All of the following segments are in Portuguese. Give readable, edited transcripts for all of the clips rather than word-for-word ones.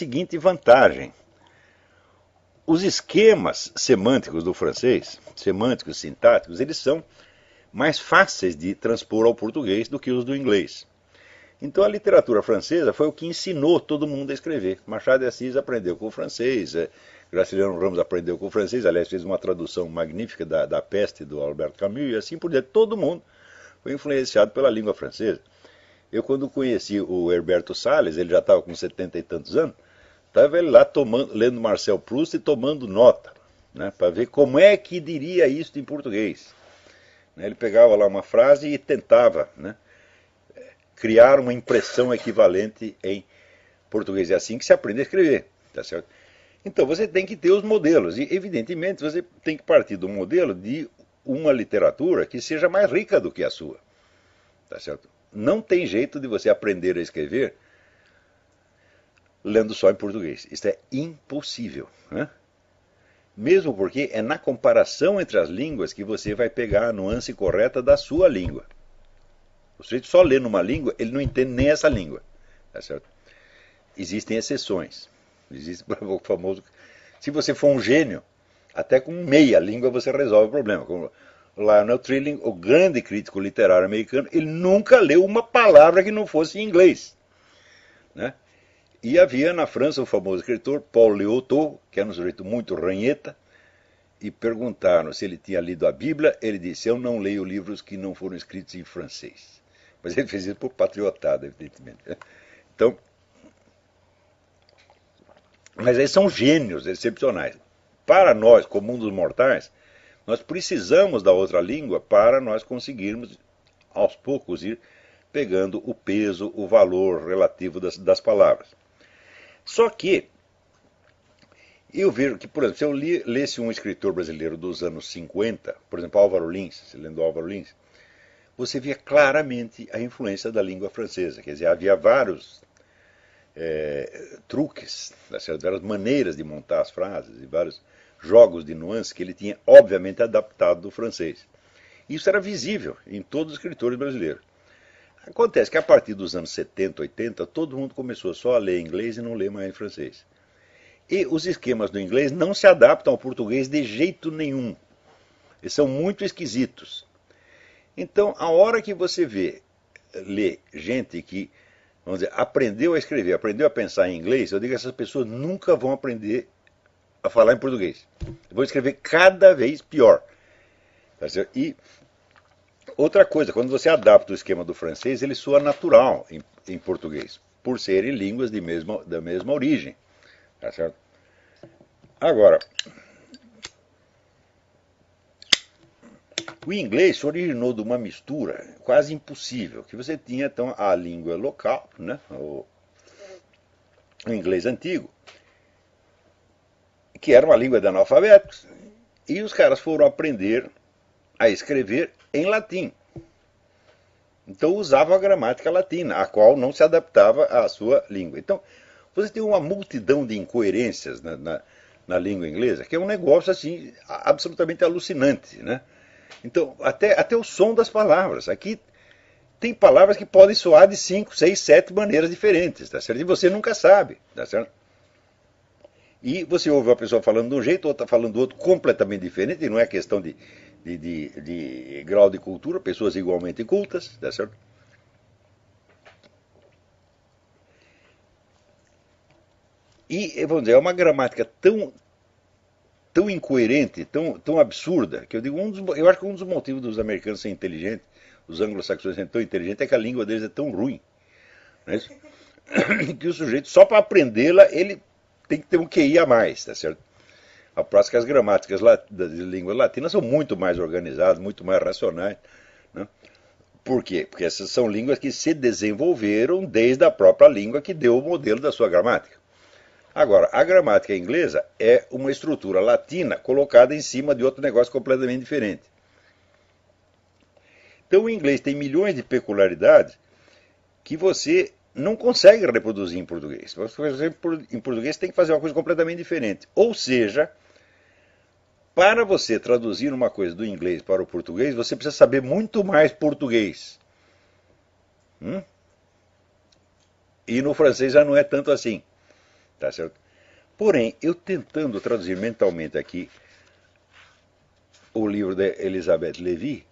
seguinte vantagem. Os esquemas semânticos do francês, semânticos, sintáticos, eles são mais fáceis de transpor ao português do que os do inglês. Então a literatura francesa foi o que ensinou todo mundo a escrever. Machado de Assis aprendeu com o francês, Graciliano Ramos aprendeu com o francês, aliás fez uma tradução magnífica da Peste do Albert Camus, e assim por diante. Todo mundo foi influenciado pela língua francesa. Eu quando conheci o Herberto Salles, ele já estava com 70 e tantos anos, estava ele lá lendo Marcel Proust e tomando nota, né, para ver como é que diria isso em português. Ele pegava lá uma frase e tentava, né, criar uma impressão equivalente em português. É assim que se aprende a escrever, tá certo? Então você tem que ter os modelos, e evidentemente você tem que partir do modelo de uma literatura que seja mais rica do que a sua, tá certo? Não tem jeito de você aprender a escrever lendo só em português. Isso é impossível, né? Mesmo porque é na comparação entre as línguas que você vai pegar a nuance correta da sua língua. O sujeito só lê numa língua, ele não entende nem essa língua, tá certo? Existem exceções. Existe o famoso... Se você for um gênio, até com meia língua você resolve o problema. Como Lionel Trilling, o grande crítico literário americano, ele nunca leu uma palavra que não fosse em inglês, né? E havia na França o famoso escritor Paul Léotot, que era um sujeito muito ranheta, e perguntaram se ele tinha lido a Bíblia. Ele disse: eu não leio livros que não foram escritos em francês. Mas ele fez isso por patriotada, evidentemente. Então, mas eles são gênios excepcionais. Para nós, comuns dos mortais, nós precisamos da outra língua para nós conseguirmos, aos poucos, ir pegando o peso, o valor relativo das palavras. Só que eu vejo que, por exemplo, se eu lesse um escritor brasileiro dos anos 50, por exemplo, Álvaro Lins, se lendo Álvaro Lins, você via claramente a influência da língua francesa. Quer dizer, havia vários truques, várias maneiras de montar as frases e vários jogos de nuances que ele tinha, obviamente, adaptado do francês. Isso era visível em todos os escritores brasileiros. Acontece que a partir dos anos 70, 80, todo mundo começou só a ler inglês e não ler mais francês. E os esquemas do inglês não se adaptam ao português de jeito nenhum. Eles são muito esquisitos. Então, a hora que você lê gente que, vamos dizer, aprendeu a escrever, aprendeu a pensar em inglês, eu digo que essas pessoas nunca vão aprender a falar em português. Vão escrever cada vez pior. E outra coisa, quando você adapta o esquema do francês, ele soa natural em português, por serem línguas da mesma origem. Tá certo? Agora, o inglês se originou de uma mistura quase impossível, que você tinha então a língua local, né, o inglês antigo, que era uma língua de analfabetos, e os caras foram aprender a escrever em latim. Então usavam a gramática latina, a qual não se adaptava à sua língua. Então, você tem uma multidão de incoerências na língua inglesa, que é um negócio assim absolutamente alucinante, né? Então, até o som das palavras. Aqui tem palavras que podem soar de 5, 6, 7 maneiras diferentes, tá certo? E você nunca sabe, tá certo? E você ouve uma pessoa falando de um jeito, outra falando do outro, completamente diferente, e não é questão de grau de cultura, pessoas igualmente cultas, tá certo? E, vamos dizer, é uma gramática tão incoerente, tão absurda, que eu digo, eu acho que um dos motivos dos americanos serem inteligentes, os anglo-saxões serem tão inteligentes, é que a língua deles é tão ruim, né? Que o sujeito, só para aprendê-la, ele tem que ter um QI a mais, tá certo? A prática, as gramáticas das línguas latinas são muito mais organizadas, muito mais racionais, né? Por quê? Porque essas são línguas que se desenvolveram desde a própria língua que deu o modelo da sua gramática. Agora, a gramática inglesa é uma estrutura latina colocada em cima de outro negócio completamente diferente. Então o inglês tem milhões de peculiaridades que você não consegue reproduzir em português. Em português você tem que fazer uma coisa completamente diferente. Ou seja, para você traduzir uma coisa do inglês para o português, você precisa saber muito mais português. E no francês já não é tanto assim. tá certo? Porém, eu tentando traduzir mentalmente aqui o livro da Elizabeth Lévy,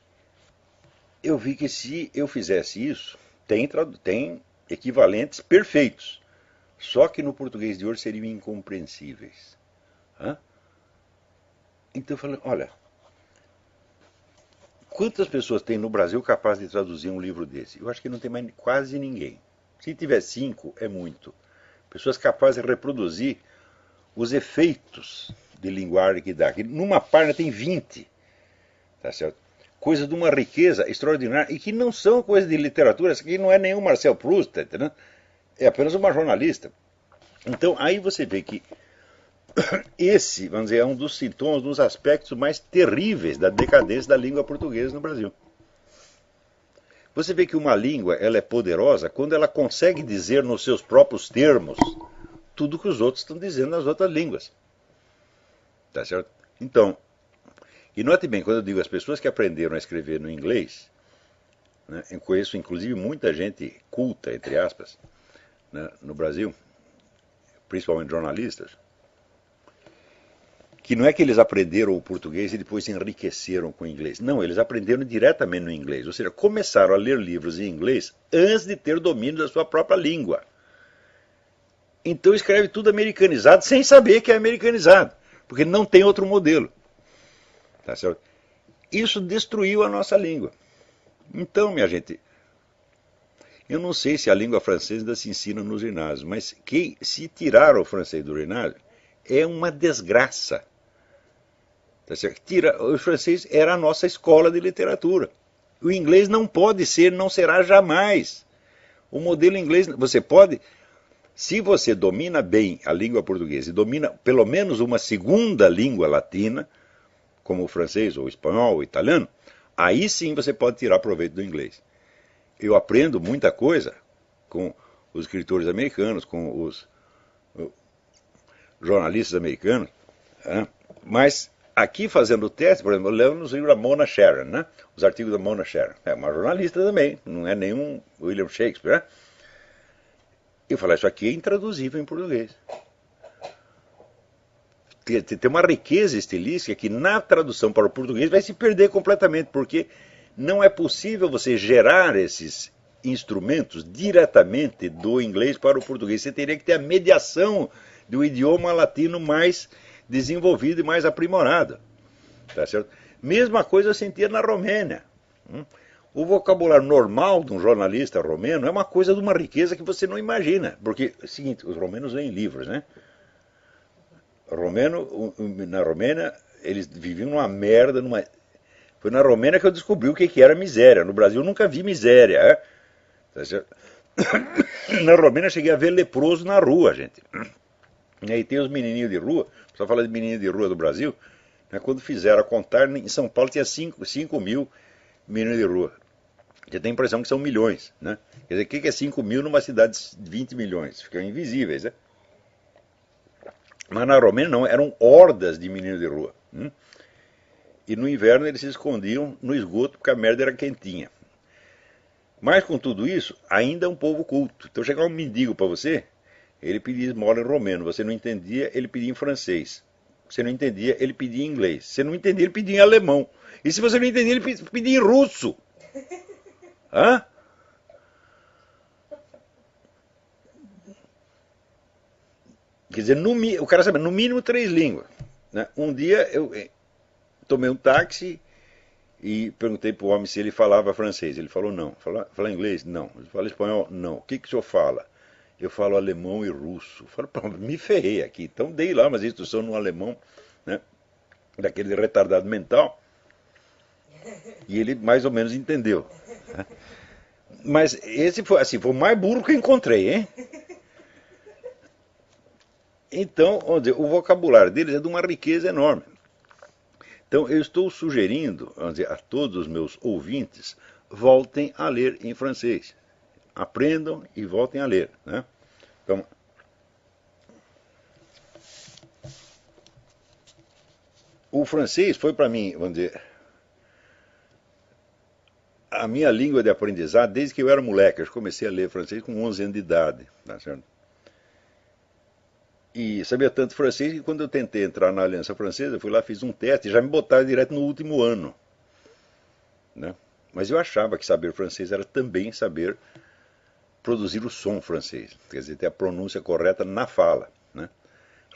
eu vi que se eu fizesse isso, tem equivalentes perfeitos, só que no português de hoje seriam incompreensíveis. Hã? Então eu falei, olha, quantas pessoas tem no Brasil capazes de traduzir um livro desse? Eu acho que não tem mais quase ninguém. Se tiver 5, é muito. Pessoas capazes de reproduzir os efeitos de linguagem que dá. Que numa página tem 20, tá certo? Coisas de uma riqueza extraordinária e que não são coisas de literatura. Isso aqui não é nenhum Marcel Proust, tá entendendo? É apenas uma jornalista. Então aí você vê que esse, vamos dizer, é um dos sintomas, um dos aspectos mais terríveis da decadência da língua portuguesa no Brasil. Você vê que uma língua ela é poderosa quando ela consegue dizer nos seus próprios termos tudo que os outros estão dizendo nas outras línguas. Tá certo? Então, e note bem, quando eu digo as pessoas que aprenderam a escrever no inglês, né, eu conheço inclusive muita gente culta, entre aspas, né, no Brasil, principalmente jornalistas, que não é que eles aprenderam o português e depois se enriqueceram com o inglês. Não, eles aprenderam diretamente no inglês. Ou seja, começaram a ler livros em inglês antes de ter domínio da sua própria língua. Então escreve tudo americanizado sem saber que é americanizado, porque não tem outro modelo. Tá certo? Isso destruiu a nossa língua. Então, minha gente, eu não sei se a língua francesa ainda se ensina nos ginásios, mas se tirar o francês do ginásio é uma desgraça. Tá certo? O francês era a nossa escola de literatura. O inglês não pode ser, não será jamais. O modelo inglês, você pode, se você domina bem a língua portuguesa e domina pelo menos uma segunda língua latina, como o francês, ou o espanhol, ou o italiano, aí sim você pode tirar proveito do inglês. Eu aprendo muita coisa com os escritores americanos, com os jornalistas americanos, mas aqui fazendo o teste, por exemplo, eu levo nos livros da Mona Sharon, né? Os artigos da Mona Sharon. É uma jornalista também, não é nenhum William Shakespeare, né? Eu falo, isso aqui é intraduzível em português. Tem uma riqueza estilística que na tradução para o português vai se perder completamente, porque não é possível você gerar esses instrumentos diretamente do inglês para o português. Você teria que ter a mediação do idioma latino mais desenvolvido e mais aprimorado. Tá certo? Mesma coisa eu sentia na Romênia. O vocabulário normal de um jornalista romeno é uma coisa de uma riqueza que você não imagina. Porque, é o seguinte, os romenos leem livros, né? Na Romênia, eles viviam numa merda, Foi na Romênia que eu descobri o que era miséria. No Brasil eu nunca vi miséria. Tá certo? Na Romênia eu cheguei a ver leproso na rua, gente. E aí tem os menininhos de rua, só fala de menininho de rua do Brasil, né, quando fizeram a contar, em São Paulo tinha 5 mil meninos de rua. Você tem a impressão que são milhões, né? Quer dizer, o que é 5 mil numa cidade de 20 milhões? Ficam invisíveis, né? Mas na Romênia não, eram hordas de meninos de rua. E no inverno eles se escondiam no esgoto porque a merda era quentinha. Mas com tudo isso, ainda é um povo culto. Então chegar um mendigo para você, ele pedia esmola em romeno. Você não entendia, ele pedia em francês. Você não entendia, ele pedia em inglês. Você não entendia, ele pedia em alemão. E se você não entendia, ele pedia em russo. Hã? Quer dizer, o cara sabe, no mínimo 3 línguas. Né? Um dia eu tomei um táxi e perguntei para o homem se ele falava francês. Ele falou não. Fala inglês? Não. Fala espanhol? Não. O que o senhor fala? Eu falo alemão e russo. Eu falo, pô, me ferrei aqui. Então dei lá umas instruções no alemão, né? Daquele retardado mental. E ele mais ou menos entendeu. Mas esse foi assim, foi o mais burro que eu encontrei, hein? Então, o vocabulário deles é de uma riqueza enorme. Então, eu estou sugerindo, vamos dizer, a todos os meus ouvintes, voltem a ler em francês. Aprendam e voltem a ler, né? Então, o francês foi para mim, vamos dizer, a minha língua de aprendizado desde que eu era moleque. Eu comecei a ler francês com 11 anos de idade, tá certo? E sabia tanto francês que quando eu tentei entrar na Aliança Francesa, eu fui lá, fiz um teste e já me botaram direto no último ano. Né? Mas eu achava que saber francês era também saber produzir o som francês, quer dizer, ter a pronúncia correta na fala. Né?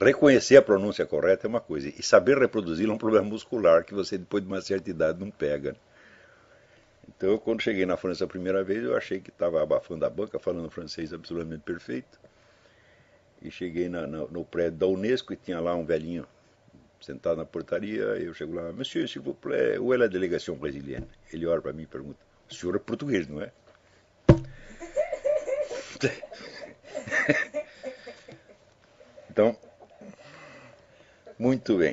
Reconhecer a pronúncia correta é uma coisa, e saber reproduzi-la é um problema muscular que você, depois de uma certa idade, não pega. Então, quando cheguei na França a primeira vez, eu achei que estava abafando a banca, falando francês absolutamente perfeito. E cheguei no prédio da Unesco e tinha lá um velhinho sentado na portaria. Eu chego lá, Monsieur, s'il vous plaît, où est la délégation brésilienne? Ele olha para mim e pergunta, o senhor é português, não é? Então, muito bem.